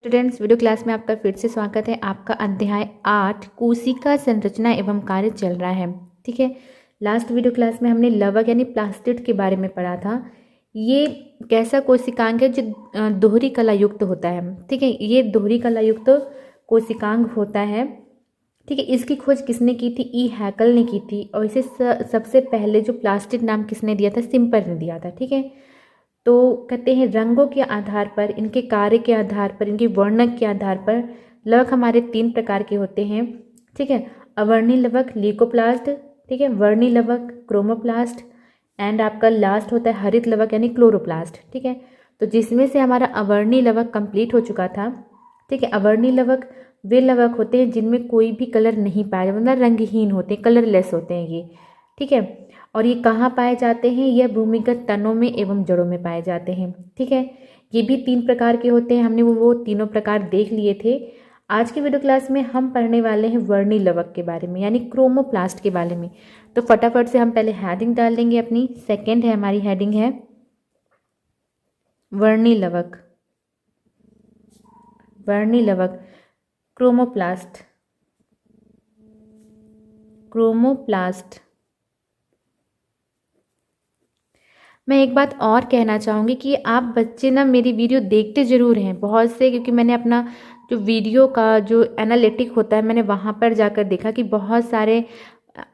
Students, video class में आपका फिर से स्वागत है। आपका अध्याय 8 कोशिका संरचना एवं कार्य चल रहा है। ठीक है, लास्ट वीडियो क्लास में हमने लवक यानी प्लास्टिड के बारे में पढ़ा था। ये कैसा कोशिकांग है जो दोहरी कला युक्त होता है। ठीक है, ये दोहरी कला युक्त कोशिकांग होता है। ठीक है, इसकी खोज किसने की थी? ई हैकल ने की थी। और इसे सबसे पहले जो प्लास्टिड नाम किसने दिया था? सिम्पर ने दिया था। ठीक है, तो कहते हैं रंगों के आधार पर, इनके कार्य के आधार पर, इनके वर्णक के आधार पर लवक हमारे 3 प्रकार के होते हैं। ठीक है, अवर्णी लवक ल्यूकोप्लास्ट, ठीक है, वर्णी लवक क्रोमोप्लास्ट, एंड आपका लास्ट होता है हरित लवक यानी क्लोरोप्लास्ट। ठीक है, तो जिसमें से हमारा अवर्णी लवक कंप्लीट हो चुका था। ठीक है, अवर्णी लवक वे लवक होते हैं जिनमें कोई भी कलर नहीं पाया जाता, मतलब रंगहीन होते हैं, कलरलेस होते हैं ये। ठीक है, और ये कहाँ पाए जाते हैं? यह भूमिगत तनों में एवं जड़ों में पाए जाते हैं। ठीक है, ये भी 3 प्रकार के होते हैं। हमने वो तीनों प्रकार देख लिए थे। आज की वीडियो क्लास में हम पढ़ने वाले हैं वर्णी लवक के बारे में यानी क्रोमोप्लास्ट के बारे में। तो फटाफट से हम पहले हेडिंग डाल देंगे अपनी। सेकेंड है हमारी हेडिंग है वर्णी लवक, वर्णी लवक क्रोमोप्लास्ट, क्रोमोप्लास्ट। मैं एक बात और कहना चाहूँगी कि आप बच्चे ना मेरी वीडियो देखते ज़रूर हैं बहुत से, क्योंकि मैंने अपना जो वीडियो का जो एनालिटिक होता है मैंने वहाँ पर जाकर देखा कि बहुत सारे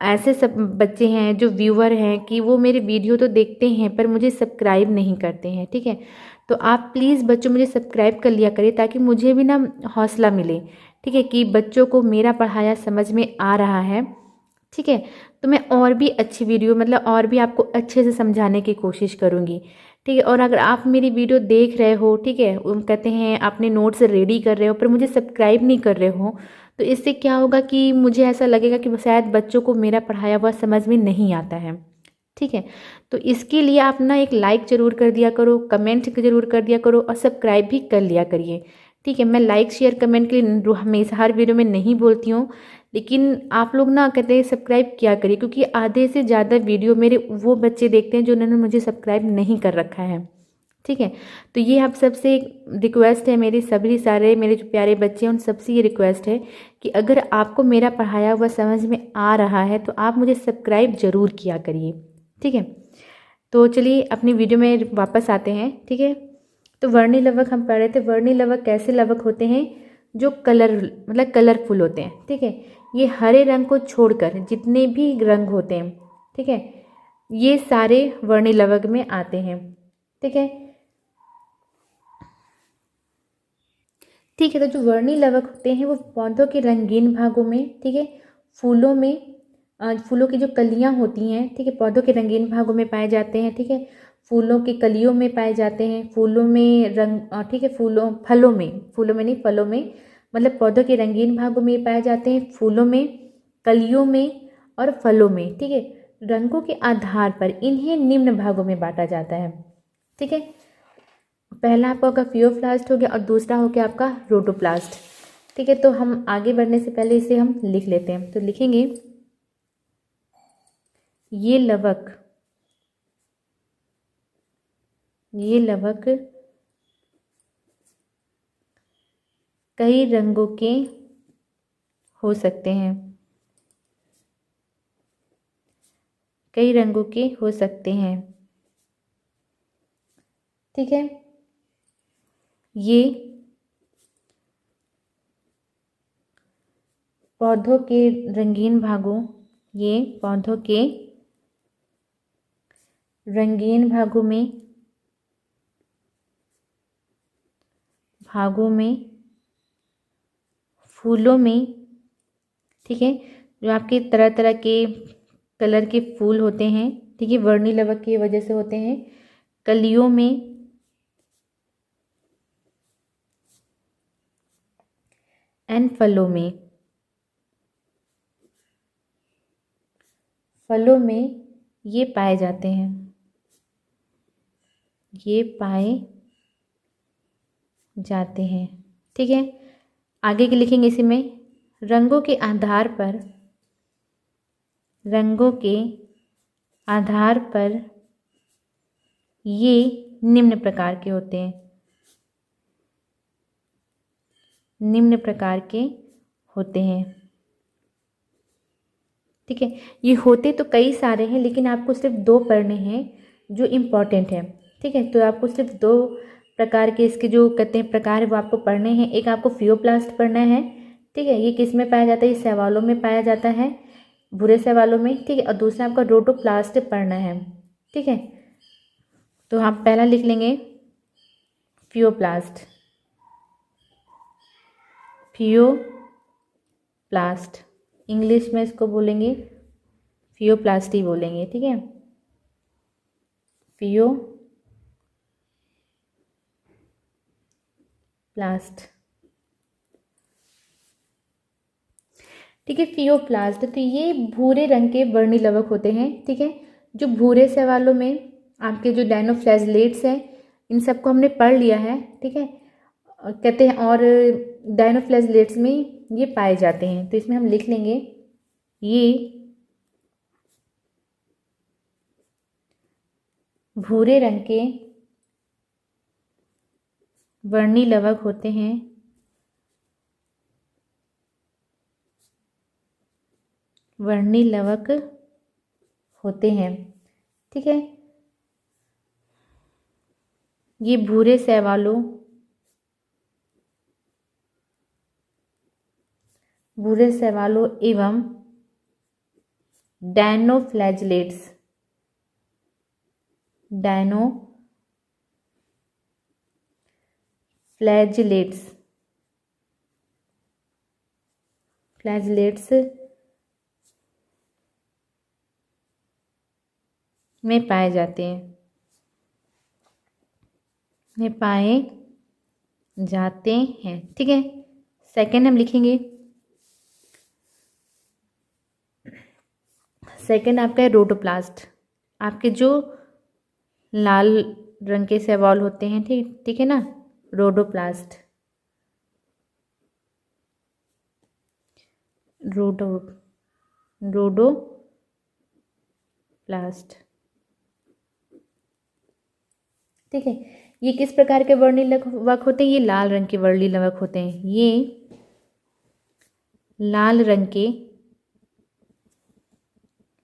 ऐसे सब बच्चे हैं जो व्यूअर हैं कि वो मेरे वीडियो तो देखते हैं पर मुझे सब्सक्राइब नहीं करते हैं। ठीक है, तो आप प्लीज़ बच्चों मुझे सब्सक्राइब कर लिया करिए ताकि मुझे भी ना हौसला मिले। ठीक है, कि बच्चों को मेरा पढ़ाया समझ में आ रहा है। ठीक है, तो मैं और भी अच्छी वीडियो मतलब और भी आपको अच्छे से समझाने की कोशिश करूँगी। ठीक है, और अगर आप मेरी वीडियो देख रहे हो, ठीक है, कहते हैं अपने नोट्स रेडी कर रहे हो पर मुझे सब्सक्राइब नहीं कर रहे हो, तो इससे क्या होगा कि मुझे ऐसा लगेगा कि शायद बच्चों को मेरा पढ़ाया हुआ समझ में नहीं आता है। ठीक है, तो इसके लिए आप ना एक लाइक ज़रूर कर दिया करो, कमेंट ज़रूर कर दिया करो और सब्सक्राइब भी कर लिया करिए। ठीक है, मैं लाइक शेयर कमेंट के लिए हमेशा हर वीडियो में नहीं बोलती हूँ, लेकिन आप लोग ना कहते हैं सब्सक्राइब किया करिए, क्योंकि आधे से ज़्यादा वीडियो मेरे वो बच्चे देखते हैं जो उन्होंने मुझे सब्सक्राइब नहीं कर रखा है। ठीक है, तो ये आप सबसे रिक्वेस्ट है मेरी, सभी सारे मेरे जो प्यारे बच्चे हैं उन सबसे ये रिक्वेस्ट है कि अगर आपको मेरा पढ़ाया हुआ समझ में आ रहा है तो आप मुझे सब्सक्राइब ज़रूर किया करिए। ठीक है, तो चलिए अपनी वीडियो में वापस आते हैं। ठीक है, तो वर्णी लवक हम पढ़ रहे थे। वर्णी लवक कैसे लवक होते हैं? जो मतलब कलरफुल होते हैं। ठीक है, ये हरे रंग को छोड़कर जितने भी रंग होते हैं, ठीक है, ये सारे वर्णी लवक में आते हैं। ठीक है, ठीक है, तो जो वर्णी लवक होते हैं वो पौधों के रंगीन भागों में, ठीक है, फूलों में फूलों की जो कलियां होती हैं, ठीक है, पौधों के रंगीन भागों में पाए जाते हैं। ठीक है, फूलों की कलियों में पाए जाते हैं, फूलों में ठीक है, फलों में नहीं, फलों में, मतलब पौधों के रंगीन भागों में पाए जाते हैं, फूलों में, कलियों में और फलों में। ठीक है, रंगों के आधार पर इन्हें निम्न भागों में बांटा जाता है। ठीक है, पहला आपका फियोप्लास्ट हो गया और दूसरा हो गया आपका रोडोप्लास्ट। ठीक है, तो हम आगे बढ़ने से पहले इसे हम लिख लेते हैं। तो लिखेंगे ये लवक कई रंगों के हो सकते हैं, कई रंगों के हो सकते हैं। ठीक है, ये पौधों के रंगीन भागों, ये पौधों के रंगीन भागों में, फूलों में, ठीक है, जो आपके तरह तरह के कलर के फूल होते हैं, ठीक है, वर्णी लवक की वजह से होते हैं, कलियों में एंड फलों में ये पाए जाते हैं, ये पाए जाते हैं। ठीक है, आगे के लिखेंगे इसी में रंगों के आधार पर ये निम्न प्रकार के होते हैं। निम्न प्रकार के होते हैं। ठीक है, ये होते तो कई सारे हैं लेकिन आपको सिर्फ 2 पढ़ने हैं जो इम्पॉर्टेंट है। ठीक है, तो आपको सिर्फ 2 प्रकार के इसके जो कहते हैं प्रकार है वो आपको पढ़ने हैं। एक आपको फियोप्लास्ट पढ़ना है। ठीक है, ये किस में पाया जाता है? ये शैवालों में पाया जाता है, भूरे शैवालों में। ठीक है, और दूसरा आपका रोडोप्लास्ट पढ़ना है। ठीक है, तो हम पहला लिख लेंगे फियोप्लास्ट। फियोप्लास्ट इंग्लिश में इसको बोलेंगे फियोप्लास्टी बोलेंगे। ठीक है, फियोप्लास्ट। ठीक है, फियोप्लास्ट तो ये भूरे रंग के वर्णिलवक होते हैं। ठीक है, जो भूरे शैवालों में आपके जो डायनोफ्लैजेलेट्स हैं इन सबको हमने पढ़ लिया है। ठीक है, कहते हैं और डायनोफ्लैजेलेट्स में ये पाए जाते हैं, तो इसमें हम लिख लेंगे ये भूरे रंग के वर्णिलवक होते हैं। वर्णिलवक होते हैं। ठीक है, ये भूरे शैवालों एवं डायनोफ्लैजेलेट्स फ्लैजेलेट्स में पाए जाते हैं, ठीक है, सेकंड हम लिखेंगे, सेकंड आपका है रोडोप्लास्ट। आपके जो लाल रंग के शैवाल होते हैं, ठीक है ना, रोडोप्लास्ट। रोडोप्लास्ट। ठीक है, ये किस प्रकार के वर्णिलवक होते हैं? ये लाल रंग के वर्णिलवक होते हैं। ये लाल रंग के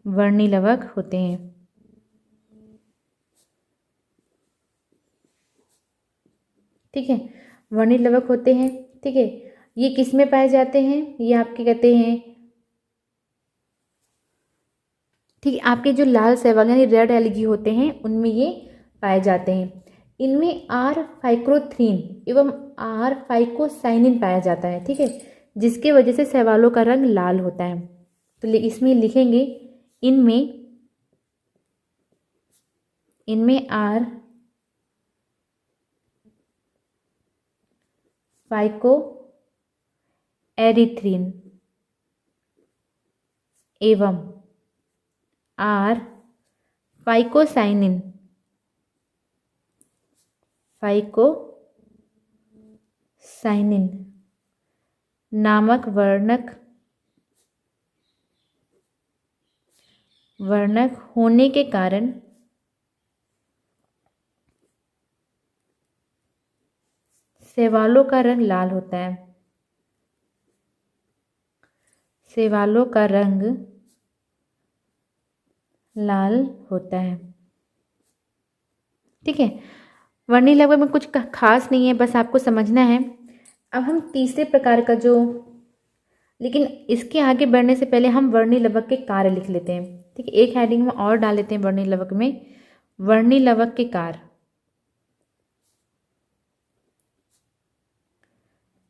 वर्णिलवक होते हैं। ठीक है, वर्णिलवक होते हैं। ठीक है, ये किस में पाए जाते हैं? ये आपके कहते हैं, ठीक है, आपके जो लाल शैवाल यानी रेड एलगी होते हैं उनमें ये पाए जाते हैं। इनमें R-फाइक्रोथ्रीन एवं R-फाइकोसाइनिन पाया जाता है। ठीक है, जिसके वजह से शैवालों का रंग लाल होता है। तो इसमें लिखेंगे इनमें R फाइको एरिथ्रीन एवं R फाइकोसाइनिन नामक वर्णक होने के कारण शैवालों का रंग लाल होता है। शैवालों का रंग लाल होता है। ठीक है, वर्णिलवक में कुछ खास नहीं है, बस आपको समझना है। अब हम तीसरे प्रकार का लेकिन इसके आगे बढ़ने से पहले हम वर्णिलवक के कार्य लिख लेते हैं। ठीक है, एक हेडिंग में और डाल लेते हैं वर्णिलवक में, वर्णिलवक के कार्य।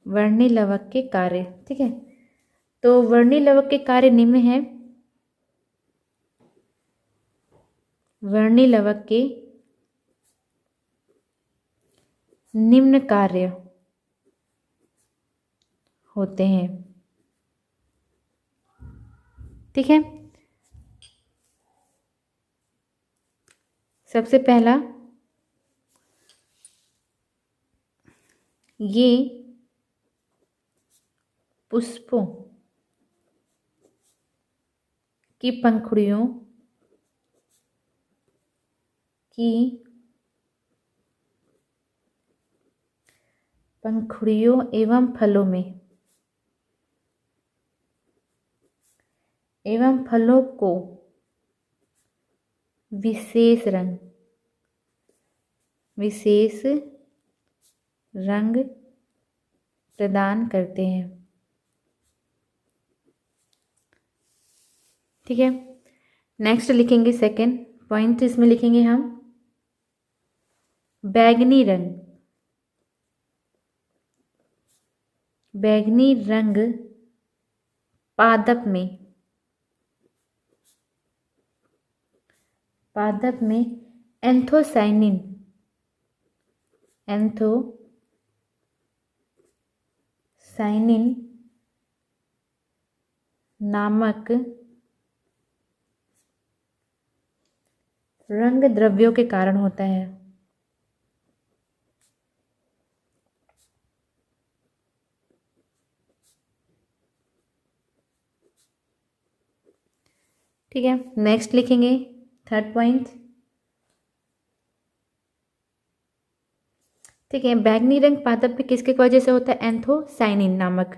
वर्णिलवक के कार्य, ठीक है, तो वर्णिलवक के कार्य निम्न है। वर्णिलवक के निम्न कार्य होते हैं। ठीक है, सबसे पहला, ये पुष्पों की पंखुड़ियों की पंखुड़ियों एवं फलों को विशेष रंग प्रदान करते हैं। ठीक है, नेक्स्ट लिखेंगे सेकेंड पॉइंट, इसमें लिखेंगे हम बैगनी रंग पादप में एंथोसाइनिन नामक रंग द्रव्यों के कारण होता है। ठीक है, नेक्स्ट लिखेंगे थर्ड पॉइंट। ठीक है, बैगनी रंग पादप में किसके वजह से होता है? एंथोसाइनिन नामक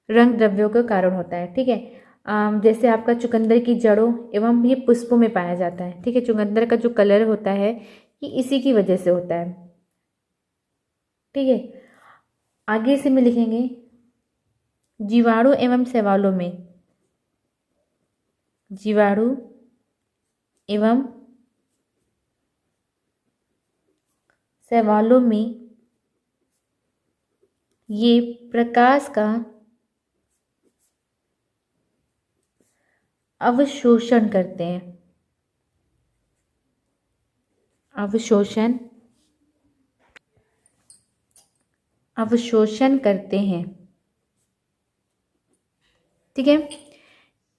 रंग द्रव्यों के कारण होता है। ठीक है, जैसे आपका चुकंदर की जड़ों एवं ये पुष्पों में पाया जाता है। ठीक है, चुकंदर का जो कलर होता है ये इसी की वजह से होता है। ठीक है, आगे से में लिखेंगे जीवाणु एवं शैवालों में ये प्रकाश का अवशोषण करते हैं। अवशोषण करते हैं। ठीक है,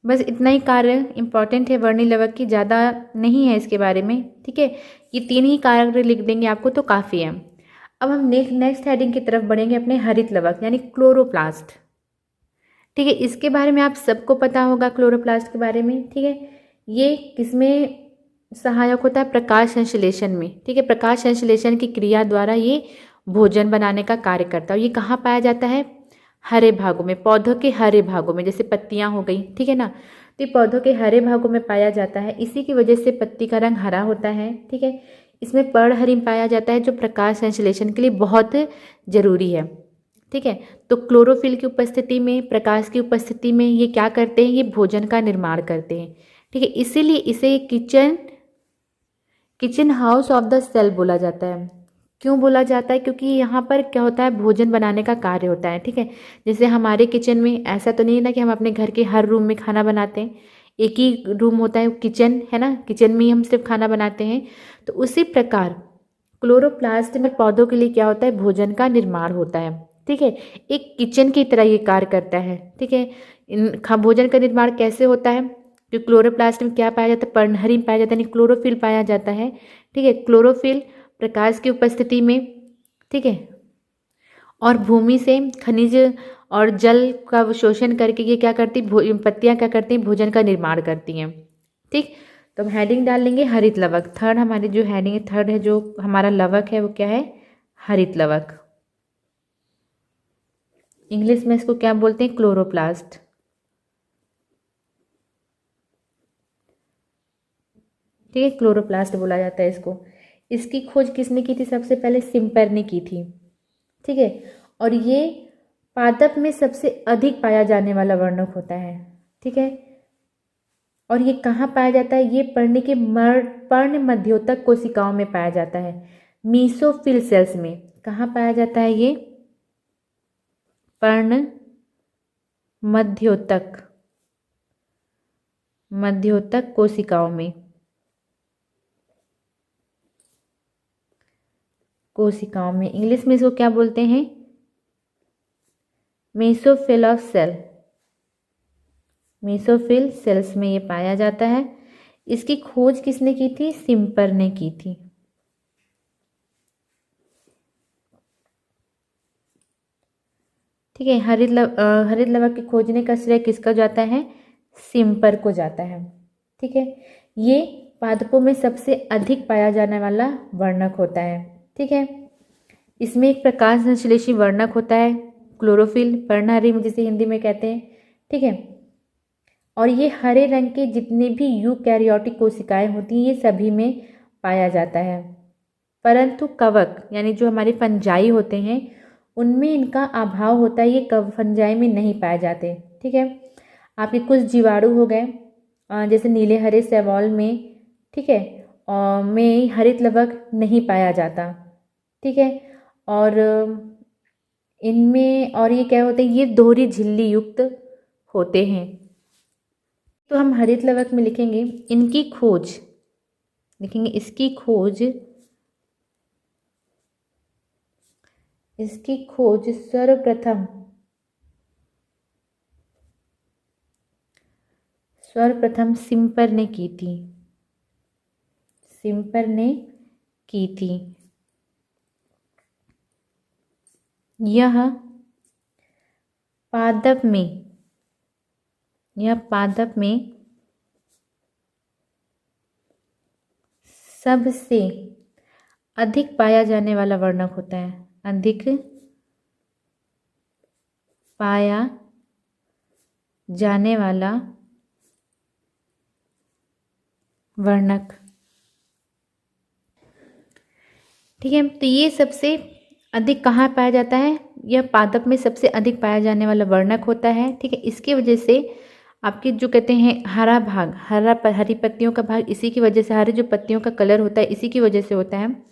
बस इतना ही कार्य इंपॉर्टेंट है वर्णिलवक की, ज़्यादा नहीं है इसके बारे में। ठीक है, ये 3 ही कार्य लिख देंगे आपको तो काफ़ी है। अब हम नेक्स्ट हेडिंग की तरफ बढ़ेंगे, अपने हरित लवक यानी क्लोरोप्लास्ट। ठीक है, इसके बारे में आप सबको पता होगा क्लोरोप्लास्ट के बारे में। ठीक है, ये किसमें सहायक होता है? प्रकाश संश्लेषण में। ठीक है, प्रकाश संश्लेषण की क्रिया द्वारा ये भोजन बनाने का कार्य करता है। ये कहाँ पाया जाता है? हरे भागों में, पौधों के हरे भागों में, जैसे पत्तियां हो गई। ठीक है ना, तो ये पौधों के हरे भागों में पाया जाता है। इसी की वजह से पत्ती का रंग हरा होता है। ठीक है, इसमें पर्णहरित पाया जाता है जो प्रकाश संश्लेषण के लिए बहुत जरूरी है। ठीक है, तो क्लोरोफिल की उपस्थिति में, प्रकाश की उपस्थिति में ये क्या करते हैं? ये भोजन का निर्माण करते हैं। ठीक है, इसीलिए इसे kitchen house of the cell बोला जाता है। क्यों बोला जाता है? क्योंकि यहाँ पर क्या होता है? भोजन बनाने का कार्य होता है। ठीक है, जैसे हमारे किचन में ऐसा तो नहीं है ना कि हम अपने घर के हर रूम में खाना बनाते हैं, एक ही रूम होता है किचन, है ना, किचन में ही हम सिर्फ खाना बनाते हैं। तो उसी प्रकार क्लोरोप्लास्ट में पौधों के लिए क्या होता है? भोजन का निर्माण होता है। ठीक है, एक किचन की तरह ये कार्य करता है। ठीक है, भोजन का निर्माण कैसे होता है? जो क्लोरोप्लास्ट में क्या पाया जाता है? पर्णहरित पाया जाता है, यानी क्लोरोफिल पाया जाता है। ठीक है, क्लोरोफिल प्रकाश की उपस्थिति में, ठीक है, और भूमि से खनिज और जल का अवशोषण करके ये क्या करती? पत्तियां क्या करती हैं? भोजन का निर्माण करती हैं। ठीक, तो हम हेडिंग डाल लेंगे हरित लवक। थर्ड हमारी जो हेडिंग है, थर्ड है जो हमारा लवक है वो क्या है? हरित लवक। इंग्लिश में इसको क्या बोलते हैं? क्लोरोप्लास्ट। ठीक है, क्लोरोप्लास्ट बोला जाता है इसको। इसकी खोज किसने की थी? सबसे पहले सिम्पर ने की थी। ठीक है, और ये पादप में सबसे अधिक पाया जाने वाला वर्णक होता है। ठीक है, और ये कहाँ पाया जाता है? ये पर्ण मध्योतक कोशिकाओं में पाया जाता है, मीसोफिल सेल्स में। कहाँ पाया जाता है ये? पर्ण मध्योतक कोशिकाओं में। इंग्लिश में इसको क्या बोलते हैं? Mesophyll of cell. Mesophyll cells में ये पाया जाता है। इसकी खोज किसने की थी? सिम्पर ने की थी। ठीक है, हरित लवक के खोजने का श्रेय किसका जाता है? सिम्पर को जाता है। ठीक है, ये पादपों में सबसे अधिक पाया जाने वाला वर्णक होता है। ठीक है, इसमें एक प्रकाश संश्लेषी वर्णक होता है, क्लोरोफिल, पर्णहरित जिसे हिंदी में कहते हैं, ठीक है। और ये हरे रंग के जितने भी यूकैरियोटिक कोशिकाएं होती हैं ये सभी में पाया जाता है, परंतु कवक यानी जो हमारे फंजाई होते हैं उनमें इनका अभाव होता है, ये फंजाई में नहीं पाए जाते, ठीक है। आपके कुछ जीवाणु हो गए जैसे नीले हरे शैवाल में, ठीक है, में हरित लवक नहीं पाया जाता, ठीक है। और इनमें और ये क्या होते हैं, ये दोहरी झिल्ली युक्त होते हैं। तो हम हरित लवक में लिखेंगे इनकी खोज, लिखेंगे इसकी खोज सर्वप्रथम सिम्पर ने की थी। यह पादप में सबसे अधिक पाया जाने वाला वर्णक होता है, अधिक पाया जाने वाला वर्णक, ठीक है। तो ये सबसे अधिक कहाँ पाया जाता है, यह पादप में सबसे अधिक पाया जाने वाला वर्णक होता है, ठीक है। इसकी वजह से आपके जो कहते हैं हरा भाग, हरी पत्तियों का भाग, इसी की वजह से हरे जो पत्तियों का कलर होता है इसी की वजह से होता है,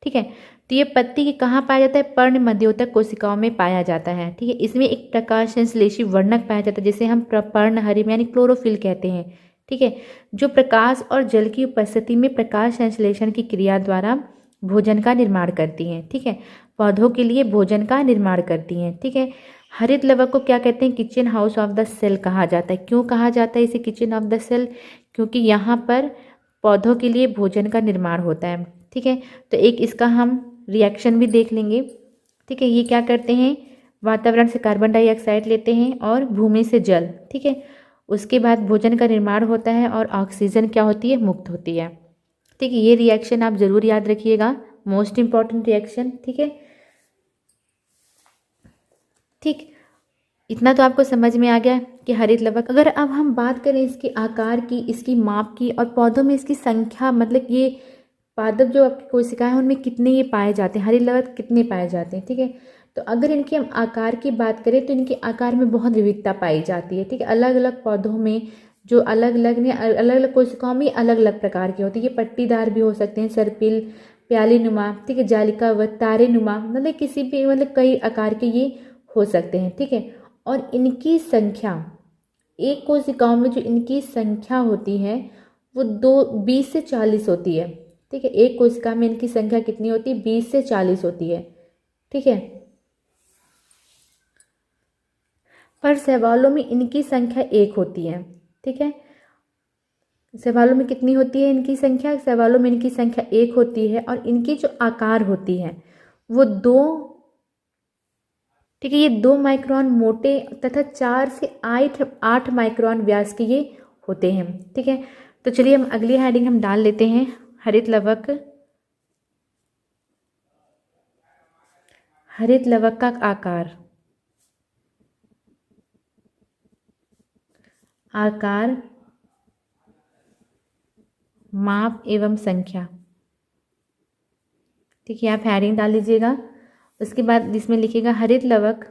ठीक है। तो ये पत्ती की कहाँ पाया जाता है, पर्ण मध्योतक कोशिकाओं में पाया जाता है, ठीक है। इसमें एक प्रकाश संश्लेषी वर्णक पाया जाता है जिसे हम पर्णहरित यानी क्लोरोफिल कहते हैं, ठीक है, जो प्रकाश और जल की उपस्थिति में प्रकाश संश्लेषण की क्रिया द्वारा भोजन का निर्माण करती हैं, ठीक है, पौधों के लिए भोजन का निर्माण करती हैं, ठीक है। हरित लवक को क्या कहते हैं, kitchen house of the cell कहा जाता है। क्यों कहा जाता है इसे किचन ऑफ द सेल, क्योंकि यहाँ पर पौधों के लिए भोजन का निर्माण होता है, ठीक है। तो एक इसका हम रिएक्शन भी देख लेंगे, ठीक है। ये क्या करते हैं, वातावरण से कार्बन डाइऑक्साइड लेते हैं और भूमि से जल, ठीक है, उसके बाद भोजन का निर्माण होता है और ऑक्सीजन क्या होती है, मुक्त होती है, ठीक है। ये रिएक्शन आप ज़रूर याद रखिएगा, मोस्ट इम्पॉर्टेंट रिएक्शन, ठीक है, ठीक। इतना तो आपको समझ में आ गया कि हरित लवक। अगर अब हम बात करें इसके आकार की, इसकी माप की और पौधों में इसकी संख्या, मतलब ये पादप जो आपकी कोशिकाएं हैं उनमें कितने ये पाए जाते हैं, हरित लवक कितने पाए जाते हैं, ठीक है। तो अगर इनके हम आकार की बात करें तो इनके आकार में बहुत विविधता पाई जाती है, ठीक है। अलग अलग पौधों में जो अलग अलग कोशिकाओं में अलग अलग प्रकार के होते हैं, ये पट्टीदार भी हो सकते हैं, सर्पिल, प्याली नुमा, ठीक है, जालिका व तारे नुमा, मतलब किसी भी मतलब कई आकार के ये हो सकते हैं, ठीक है। और इनकी संख्या, एक कोशिकाओं में जो इनकी संख्या होती है वो 20 से 40 होती है, ठीक है। एक कोशिका में इनकी संख्या कितनी होती है, 20 से 40 होती है, ठीक है। पर शैवालों में इनकी संख्या 1 होती है, ठीक है। शैवालों में कितनी होती है इनकी संख्या, शैवालों में इनकी संख्या 1 होती है और इनकी जो आकार होती है वो 2, ठीक है, ये 2 माइक्रोन मोटे तथा 4 से 8 माइक्रोन व्यास के ये होते हैं, ठीक है। तो चलिए हम अगली हेडिंग हम डाल लेते हैं, हरित लवक का आकार, माप एवं संख्या, ठीक है। आप हेडिंग डाल लीजिएगा। उसके बाद इसमें लिखिएगा हरित लवक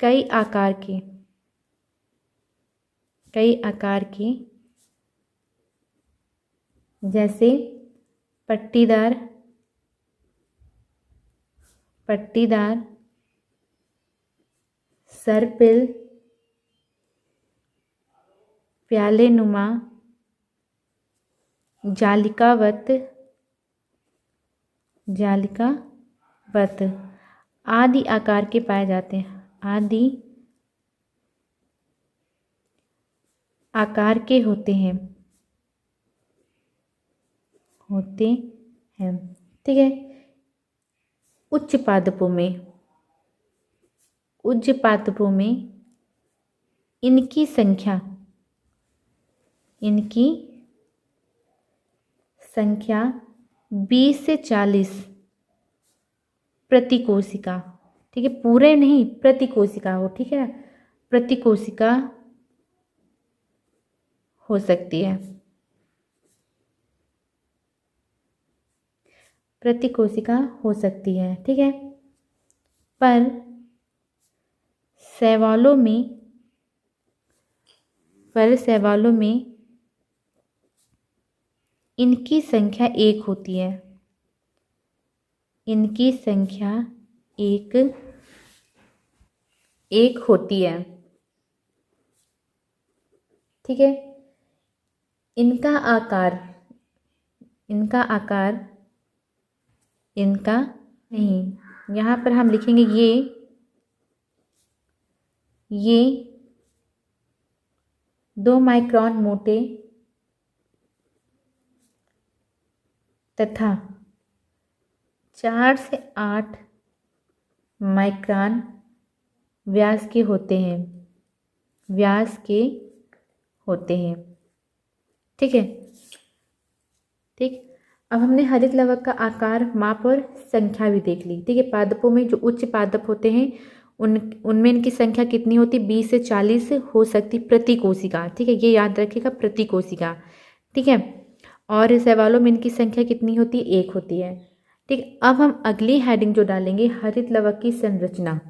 कई आकार के जैसे पट्टीदार, सर्पिल, प्याले नुमा, जालिकावत आदि आकार के पाए जाते हैं, आदि आकार के होते हैं, ठीक है। उच्च पादपों में इनकी संख्या इनकी संख्या 20 से 40 प्रति कोशिका, ठीक है, पूरे नहीं, प्रति कोशिका हो, ठीक है, प्रति कोशिका हो सकती है, प्रति कोशिका हो सकती है, ठीक है। पर शैवालों में इनकी संख्या 1 होती है, इनकी संख्या एक होती है, ठीक है। इनका आकार इनका नहीं, यहाँ पर हम लिखेंगे ये 2 माइक्रोन मोटे तथा 4 से 8 माइक्रोन व्यास के होते हैं, ठीक है, ठीक। अब हमने हरित लवक का आकार, माप और संख्या भी देख ली, ठीक है। पादपों में जो उच्च पादप होते हैं उनमें इनकी संख्या कितनी होती है, 20 से 40 हो सकती प्रति कोशिका, ठीक है, ये याद रखिएगा, प्रति कोशिका, ठीक है। और शैवालों में इनकी संख्या कितनी होती है, 1 होती है, ठीक। अब हम अगली हेडिंग जो डालेंगे, हरित लवक की संरचना,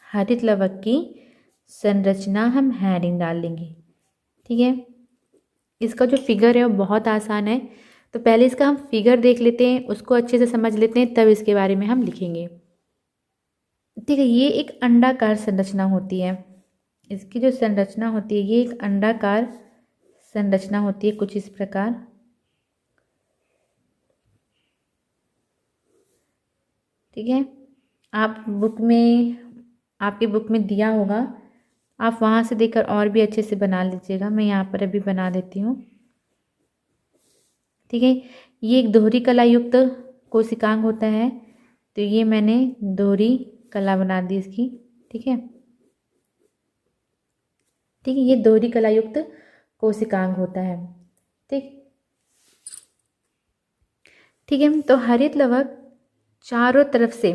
हरित लवक की संरचना हम हेडिंग डाल लेंगे, ठीक है। इसका जो फिगर है वो बहुत आसान है, तो पहले इसका हम फिगर देख लेते हैं, उसको अच्छे से समझ लेते हैं, तब इसके बारे में हम लिखेंगे, ठीक है। ये एक अंडाकार संरचना होती है, इसकी जो संरचना होती है ये एक अंडाकार संरचना होती है, कुछ इस प्रकार, ठीक है। आपके बुक में दिया होगा, आप वहाँ से देखकर और भी अच्छे से बना लीजिएगा, मैं यहाँ पर अभी बना देती हूँ, ठीक है। ये एक दोहरी कला युक्त कोशिकांग होता है, तो ये मैंने दोहरी कला बना दी इसकी, ठीक है, ठीक है, ये दोहरी कला युक्त कोशिकांग होता है, ठीक, ठीक है। तो हरित लवक चारों तरफ से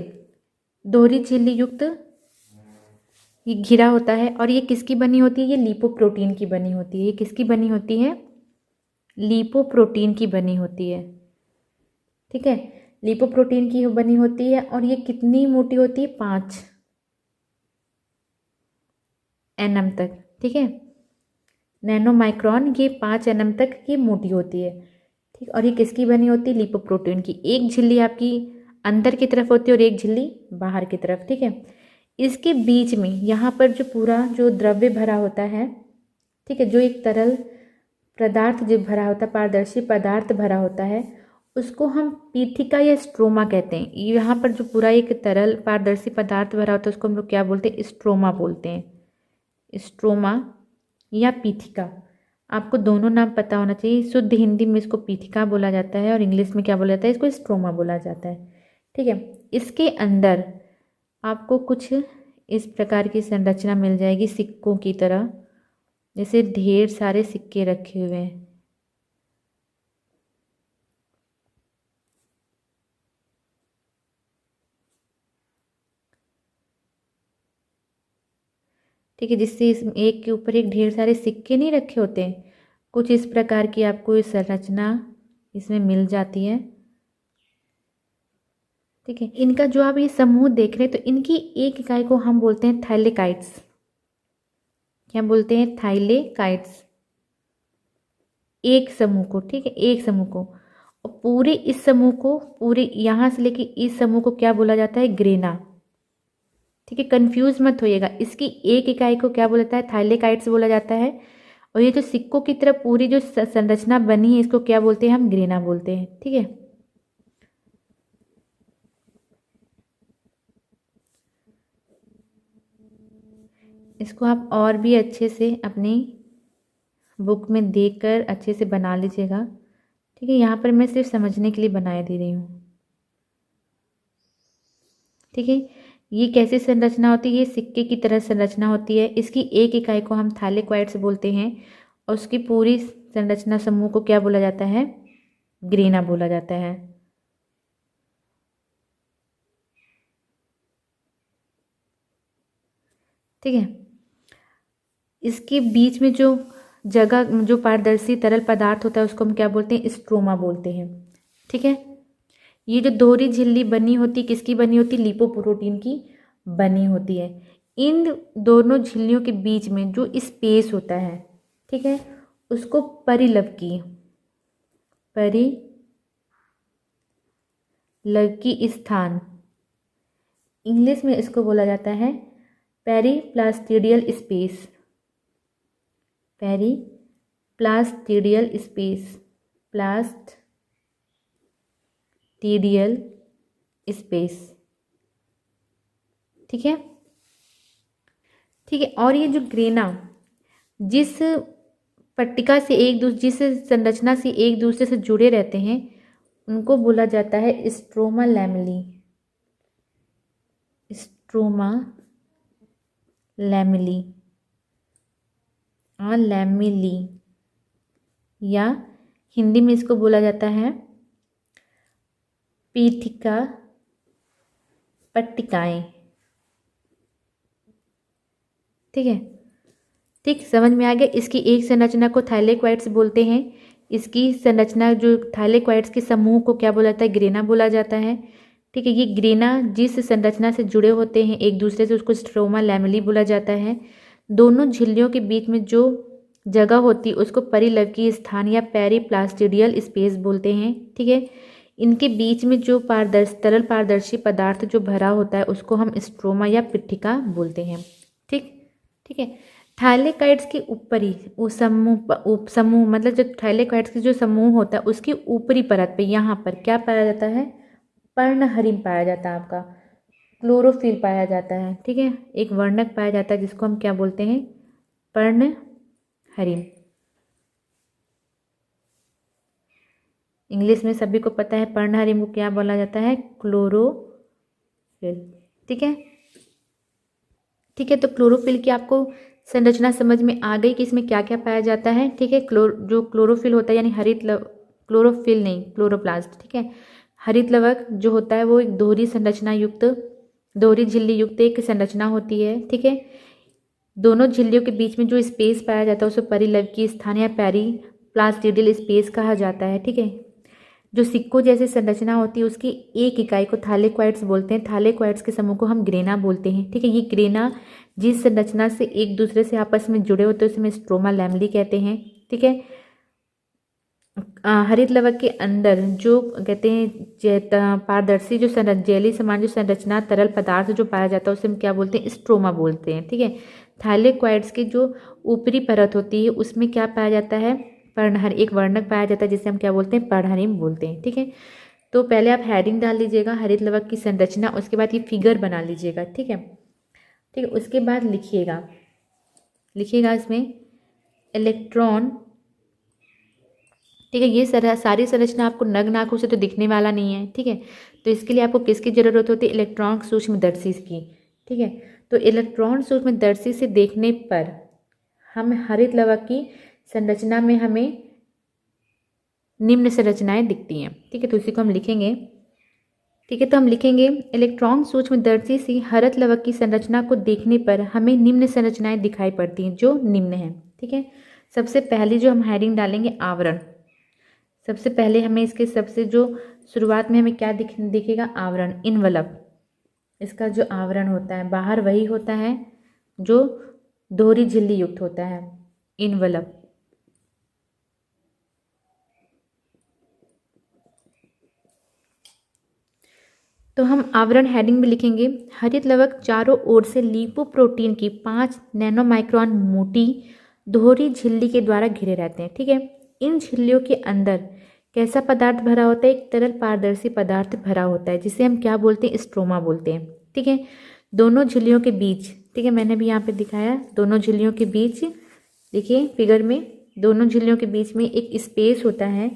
दोहरी झिल्ली युक्त ये घिरा होता है, और ये किसकी बनी होती है, ये लिपोप्रोटीन की बनी होती है, ये किसकी बनी होती है, लिपोप्रोटीन की बनी होती है, ठीक है, लिपोप्रोटीन की बनी होती है। और ये कितनी मोटी होती है, 5 nm तक, ठीक है, नैनो माइक्रोन, ये 5 nm तक ये मोटी होती है, ठीक। और ये किसकी बनी होती है, लिपोप्रोटीन की। एक झिल्ली आपकी अंदर की तरफ होती है और एक झिल्ली बाहर की तरफ, ठीक है। इसके बीच में यहाँ पर जो पूरा जो द्रव्य भरा होता है, ठीक है, जो एक तरल पदार्थ जो भरा होता है, पारदर्शी पदार्थ भरा होता है, उसको हम पीठिका या स्ट्रोमा कहते हैं। यहाँ पर जो पूरा एक तरल पारदर्शी पदार्थ भरा होता है उसको हम लोग क्या बोलते हैं, स्ट्रोमा बोलते हैं, स्ट्रोमा या पीठिका। आपको दोनों नाम पता होना चाहिए, शुद्ध हिंदी में इसको पीठिका बोला जाता है और इंग्लिश में क्या बोला जाता है, इसको स्ट्रोमा बोला जाता है, ठीक है। इसके अंदर आपको कुछ इस प्रकार की संरचना मिल जाएगी, सिक्कों की तरह, जैसे ढेर सारे सिक्के रखे हुए हैं, ठीक है, जिससे इस एक के ऊपर एक ढेर सारे सिक्के नहीं रखे होते हैं, कुछ इस प्रकार की आपको इस संरचना इसमें मिल जाती है, ठीक है। इनका जो आप ये समूह देख रहे हैं, तो इनकी एक इकाई को हम बोलते हैं थाइलेकाइट्स, क्या बोलते हैं, थाइलेकाइट्स, एक समूह को, ठीक है, एक समूह को। और पूरे इस समूह को, पूरे यहाँ से लेके इस समूह को क्या बोला जाता है, ग्रेना, ठीक है, कंफ्यूज मत होइएगा। इसकी एक इकाई को क्या बोला जाता है, थाइलेकाइट्स बोला जाता है, और ये जो सिक्कों की तरह पूरी जो संरचना बनी है इसको क्या बोलते हैं, हम ग्रेना बोलते हैं, ठीक है। इसको आप और भी अच्छे से अपनी बुक में देखकर अच्छे से बना लीजिएगा, ठीक है। यहाँ पर मैं सिर्फ समझने के लिए बना दे रही हूँ, ठीक है। ये कैसी संरचना होती है? ये सिक्के की तरह संरचना होती है। इसकी एक इकाई को हम थैलेक्वाइड्स बोलते हैं और उसकी पूरी संरचना समूह को क्या बोला जाता है? ग्रेना बोला जाता है। ठीक है। इसके बीच में जो जगह, जो पारदर्शी तरल पदार्थ होता है उसको हम क्या बोलते हैं? स्ट्रोमा बोलते हैं। ठीक है। ये जो दोहरी झिल्ली बनी होती, किसकी बनी होती? लिपोप्रोटीन की बनी होती है। इन दोनों झिल्लियों के बीच में जो स्पेस होता है, ठीक है, उसको परिलवकी स्थान, इंग्लिश में इसको बोला जाता है periplastidial space. Periplastidial space, plastidial space. ठीक है। ठीक है। और ये जो ग्रेना जिस पट्टिका से जिस संरचना से एक दूसरे से जुड़े रहते हैं उनको बोला जाता है स्ट्रोमा लैमेली। स्ट्रोमा लैमेली और लैमेली, या हिंदी में इसको बोला जाता है पीठिका पट्टिकाएं। ठीक है। ठीक, समझ में आ गया। इसकी एक संरचना को थैलेक्वाइड्स बोलते हैं। इसकी संरचना जो थैलेक्वाइड्स के समूह को क्या बोला जाता है? ग्रेना बोला जाता है। ठीक है। ये ग्रेना जिस संरचना से जुड़े होते हैं एक दूसरे से उसको स्ट्रोमा लैमेली बोला जाता है। दोनों झिल्लियों के बीच में जो जगह होती है उसको परिलवकीय स्थान या पेरिप्लास्टिडियल स्पेस बोलते हैं। ठीक है। इनके बीच में जो तरल पारदर्शी पदार्थ जो भरा होता है उसको हम स्ट्रोमा या पिट्ठिका बोलते हैं। ठीक है। थैलेक्वाइड्स के ऊपरी उपसमूह मतलब जो थैलेक्वाइड्स की जो समूह होता है उसकी ऊपरी परत पे यहाँ पर क्या पाया जाता है? पर्णहरिम पाया जाता है, आपका क्लोरोफिल पाया जाता है। ठीक है। एक वर्णक पाया जाता है जिसको हम क्या बोलते हैं? पर्णहरिम। इंग्लिश में सभी को पता है पर्णहरिम को क्या बोला जाता है? क्लोरोफिल। ठीक है। ठीक है। तो क्लोरोफिल की आपको संरचना समझ में आ गई कि इसमें क्या क्या पाया जाता है। ठीक है। जो क्लोरोफिल होता है यानी क्लोरोफिल नहीं, क्लोरोप्लास्ट। ठीक है। हरित लवक जो होता है वो एक दोहरी झिल्ली युक्त एक संरचना होती है। ठीक है। दोनों झिल्लियों के बीच में जो स्पेस पाया जाता है उसे परिलवकीय स्थान या पेरिप्लास्टिडियल स्पेस कहा जाता है। ठीक है। जो सिक्कों जैसी संरचना होती है उसकी एक इकाई को थैलेक्वाइड्स बोलते हैं। थैलेक्वाइड्स के समूह को हम ग्रेना बोलते हैं। ठीक है। ये ग्रेना जिस संरचना से एक दूसरे से आपस में जुड़े होते हैं उसे स्ट्रोमा लैमेली कहते हैं। ठीक है। हरित लवक के अंदर जो कहते हैं पारदर्शी जो जेली समान जो संरचना तरल पदार्थ जो पाया जाता है उसे हम क्या बोलते हैं? स्ट्रोमा बोलते हैं। ठीक है। थैलेक्वाइड्स की जो ऊपरी परत होती है उसमें क्या पाया जाता है? एक वर्णक पाया जाता है जिसे हम क्या बोलते हैं? पर्णहरिम बोलते हैं। ठीक है। तो पहले आप हेडिंग डाल लीजिएगा हरित लवक की संरचना, उसके बाद ये फिगर बना लीजिएगा। ठीक है। ठीक है। उसके बाद लिखिएगा इसमें इलेक्ट्रॉन। ठीक है। ये सारी संरचना आपको नग्न आंखों से तो दिखने वाला नहीं है। ठीक है। तो इसके लिए आपको किसकी ज़रूरत होती है? इलेक्ट्रॉन सूक्ष्मदर्शी की। ठीक है। तो इलेक्ट्रॉन सूक्ष्मदर्शी से देखने पर हम हरित लवक की संरचना में हमें निम्न संरचनाएं दिखती हैं। ठीक है। तो इसी को हम लिखेंगे। ठीक है। तो हम लिखेंगे इलेक्ट्रॉन सूक्ष्मदर्शी से हरित लवक की संरचना को देखने पर हमें निम्न संरचनाएं दिखाई पड़ती हैं जो निम्न है। ठीक है। सबसे पहले जो हम हेडिंग डालेंगे आवरण। सबसे पहले हमें इसके सबसे जो शुरुआत में हमें क्या दिखेगा? आवरण, इनवलप। इसका जो आवरण होता है बाहर वही होता है जो दोहरी झिल्ली युक्त होता है, इनवलप। तो हम आवरण हेडिंग में लिखेंगे हरित लवक चारों ओर से लिपोप्रोटीन की 5 नैनोमाइक्रोन मोटी दोहरी झिल्ली के द्वारा घिरे रहते हैं। ठीक है। इन झिल्लियों के अंदर कैसा पदार्थ भरा होता है? एक तरल पारदर्शी पदार्थ भरा होता है जिसे हम क्या बोलते हैं? स्ट्रोमा बोलते हैं। ठीक है। दोनों झिल्लियों के बीच, ठीक है, मैंने भी यहाँ पे दिखाया, दोनों झिल्लियों के बीच देखिए फिगर में, दोनों झिल्लियों के बीच में एक स्पेस होता है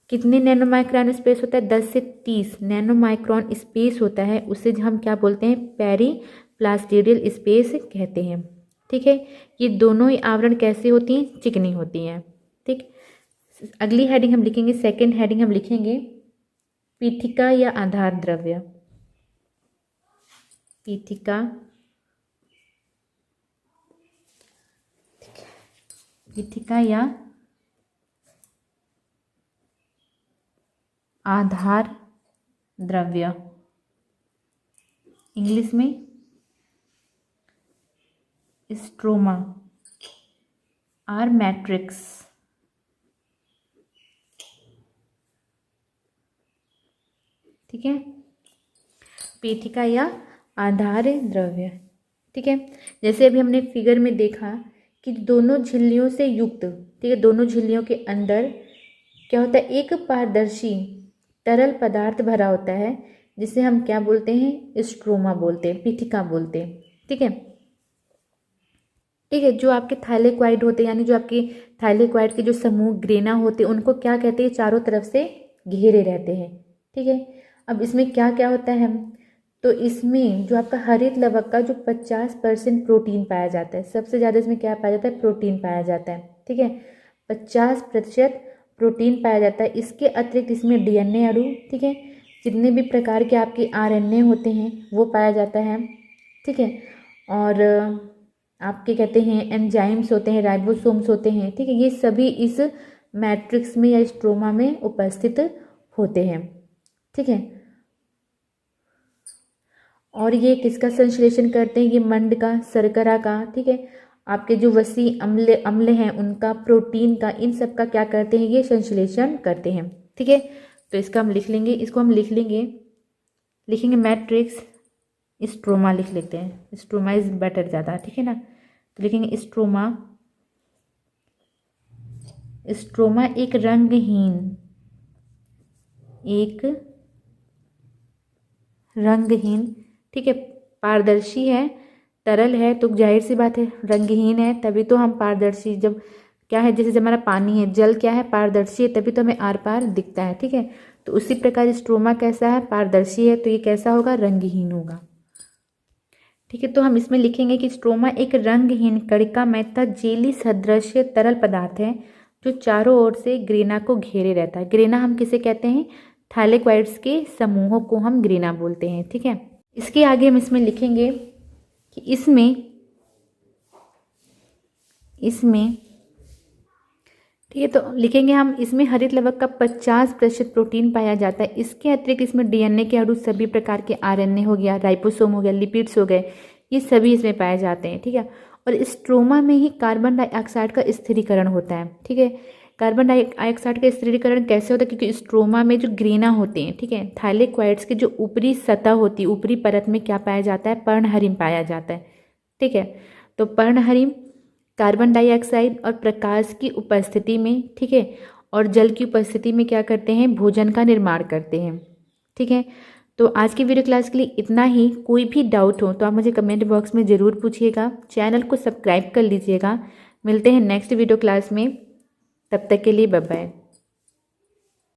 कितने नैनो माइक्रोन स्पेस होता है? 10 से 30 नैनो माइक्रोन स्पेस होता है, उसे हम क्या बोलते हैं? पेरीप्लास्टिडियल स्पेस कहते हैं। ठीक है, ये दोनों ही आवरण कैसे होती हैं? चिकनी होती हैं। ठीक, अगली हेडिंग हम लिखेंगे, सेकंड हेडिंग हम लिखेंगे पीठिका या आधार द्रव्य। पीठिका, पीठिका या आधार द्रव्य, इंग्लिश में स्ट्रोमा और मैट्रिक्स। ठीक है, पीठिका या आधार द्रव्य। ठीक है, जैसे अभी हमने फिगर में देखा कि दोनों झिल्लियों से युक्त, ठीक है, दोनों झिल्लियों के अंदर क्या होता है? एक पारदर्शी तरल पदार्थ भरा होता है, जिसे हम क्या बोलते हैं? स्ट्रोमा बोलते हैं, पीठिका बोलते हैं। ठीक है, ठीक है, जो आपके थाइलेक्वाइड होते हैं, यानी जो आपके थाइलेक्वाइड के जो समूह ग्रेना होते हैं, उनको क्या कहते हैं? चारों तरफ से घेरे रहते हैं। ठीक है, अब इसमें क्या क्या होता है? तो इसमें जो आपका हरित लवक का जो 50% प्रोटीन पाया जाता है, सबसे ज़्यादा इसमें क्या पाया जाता है? प्रोटीन पाया जाता है। ठीक है, 50% प्रोटीन पाया जाता है। इसके अतिरिक्त इसमें डीएनए अणु, ठीक है, जितने भी प्रकार के आपके आरएनए होते हैं वो पाया जाता है। ठीक है, और आपके कहते हैं एंजाइम्स होते हैं, राइबोसोम्स होते हैं। ठीक है, ये सभी इस मैट्रिक्स में या स्ट्रोमा में उपस्थित होते हैं। ठीक है, और ये किसका संश्लेषण करते हैं? ये मंड का, शर्करा का, ठीक है, आपके जो वसी अम्ल हैं उनका, प्रोटीन का, इन सब का क्या करते हैं? ये संश्लेषण करते हैं। ठीक है, तो इसका हम लिख लेंगे, इसको हम लिखेंगे मैट्रिक्स, स्ट्रोमा लिख लेते हैं, स्ट्रोमा इज बेटर ज़्यादा। ठीक है ना, तो लिखेंगे स्ट्रोमा। स्ट्रोमा एक रंगहीन, ठीक है, पारदर्शी है, तरल है, तो जाहिर सी बात है रंगहीन है, तभी तो हम पारदर्शी, जब क्या है, जैसे हमारा पानी है, जल क्या है? पारदर्शी है, तभी तो हमें आर पार दिखता है। ठीक है, तो उसी प्रकार स्ट्रोमा कैसा है? पारदर्शी है, तो ये कैसा होगा? रंगहीन होगा। ठीक है, तो हम इसमें लिखेंगे कि स्ट्रोमा एक रंगहीन कणिका में तथा जेली सदृश तरल पदार्थ है जो चारों ओर से ग्रेना को घेरे रहता है। ग्रेना हम किसे कहते हैं? थाइलेक्वाइड्स के समूहों को हम ग्रेना बोलते हैं। ठीक है, इसके आगे हम इसमें लिखेंगे कि इसमें ठीक है, तो लिखेंगे हम इसमें हरित लवक का 50% प्रोटीन पाया जाता है। इसके अतिरिक्त इसमें डीएनए के अणु, सभी प्रकार के आरएनए हो गया, राइबोसोम हो गया, लिपिड्स हो गए, ये सभी इसमें पाए जाते हैं। ठीक है, और स्ट्रोमा में ही कार्बन डाइऑक्साइड का स्थिरीकरण होता है। ठीक है, कार्बन डाइऑक्साइड का स्थिरीकरण कैसे होता है? क्योंकि स्ट्रोमा में जो ग्रेना होते हैं, ठीक है, थाइलेक्वाइड्स की जो ऊपरी सतह होती है, ऊपरी परत में क्या पाया जाता है? पर्णहरिम पाया जाता है। ठीक है, तो पर्णहरिम कार्बन डाइऑक्साइड और प्रकाश की उपस्थिति में, ठीक है, और जल की उपस्थिति में क्या करते हैं? भोजन का निर्माण करते हैं। ठीक है, तो आज की वीडियो क्लास के लिए इतना ही। कोई भी डाउट हो तो आप मुझे कमेंट बॉक्स में ज़रूर पूछिएगा। चैनल को सब्सक्राइब कर लीजिएगा। मिलते हैं नेक्स्ट वीडियो क्लास में, तब तक के लिए बाय बाय।